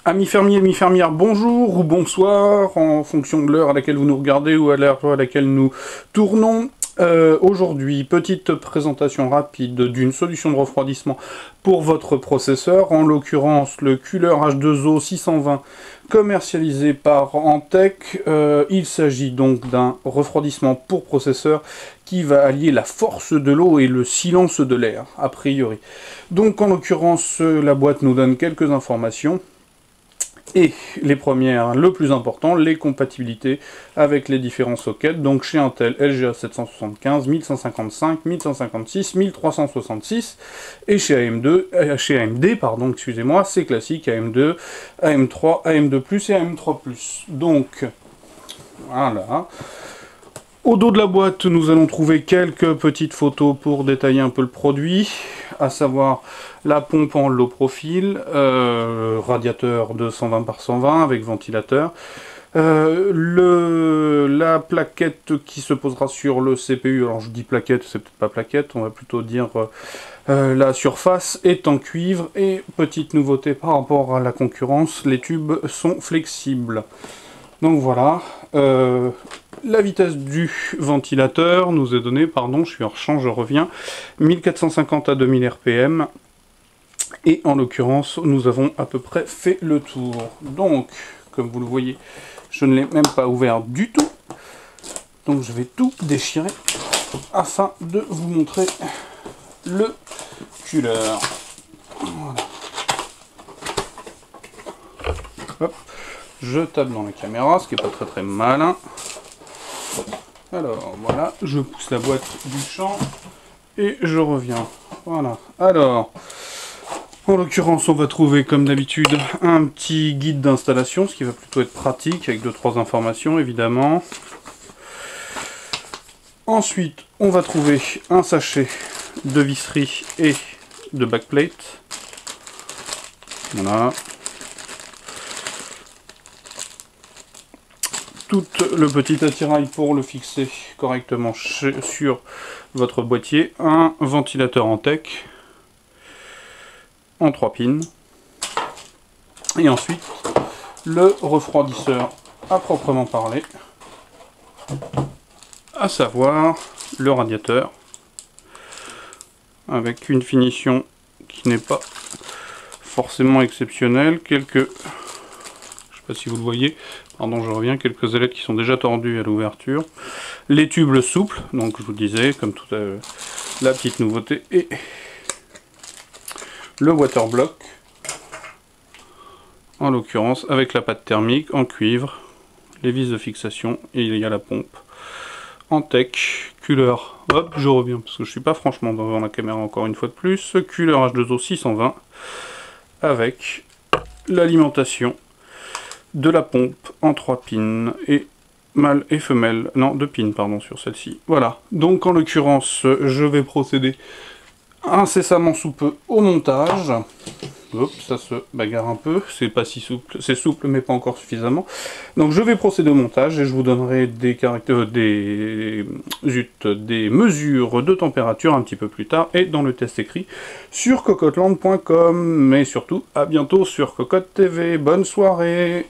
Amis fermiers, amis fermières, bonjour ou bonsoir, en fonction de l'heure à laquelle vous nous regardez ou à l'heure à laquelle nous tournons. Aujourd'hui, petite présentation rapide d'une solution de refroidissement pour votre processeur, en l'occurrence le Cooler H2O 620 commercialisé par Antec. Il s'agit donc d'un refroidissement pour processeur qui va allier la force de l'eau et le silence de l'air, a priori. Donc en l'occurrence, la boîte nous donne quelques informations. Et les premières, le plus important, les compatibilités avec les différents sockets. Donc chez Intel, LGA 775, 1155, 1156, 1366. Et chez AMD, pardon, excusez-moi, c'est classique, AM2, AM3, AM2+, et AM3+. Donc, voilà. Au dos de la boîte, nous allons trouver quelques petites photos pour détailler un peu le produit, à savoir la pompe en low profil, radiateur de 120 par 120 avec ventilateur, la plaquette qui se posera sur le CPU, alors je dis plaquette, c'est peut-être pas plaquette, on va plutôt dire la surface est en cuivre, et petite nouveauté par rapport à la concurrence, les tubes sont flexibles. Donc voilà, la vitesse du ventilateur nous est donnée, pardon, je suis hors champ, je reviens, 1450 à 2000 RPM, et en l'occurrence, nous avons à peu près fait le tour. Donc, comme vous le voyez, je ne l'ai même pas ouvert du tout, donc je vais tout déchirer afin de vous montrer le cooler. Voilà. Hop. Je tape dans la caméra, ce qui n'est pas très malin. Alors voilà, je pousse la boîte du champ et je reviens. Voilà. Alors, en l'occurrence, on va trouver comme d'habitude un petit guide d'installation, ce qui va plutôt être pratique, avec 2-3 informations évidemment. Ensuite, on va trouver un sachet de visserie et de backplate. Voilà. Tout le petit attirail pour le fixer correctement sur votre boîtier, un ventilateur Antec en 3 pins, et ensuite le refroidisseur à proprement parler, à savoir le radiateur, avec une finition qui n'est pas forcément exceptionnelle, quelques, je sais pas si vous le voyez, pardon, je reviens, quelques ailettes qui sont déjà tordues à l'ouverture. Les tubes souples, donc je vous disais, comme toute la petite nouveauté, et le waterblock, en l'occurrence avec la pâte thermique en cuivre, les vis de fixation, et il y a la pompe. Antec, Cooler, hop, je reviens parce que je suis pas franchement devant la caméra encore une fois de plus, Cooler H2O 620, avec l'alimentation de la pompe en 3 pins, et mâle et femelle, non 2 pins pardon sur celle-ci. Voilà, donc en l'occurrence je vais procéder incessamment sous peu au montage. Hop, ça se bagarre un peu, c'est pas si souple, c'est souple mais pas encore suffisamment. Donc je vais procéder au montage et je vous donnerai des mesures de température un petit peu plus tard et dans le test écrit sur cocoteland.com. Mais surtout, à bientôt sur Cocotte TV. Bonne soirée!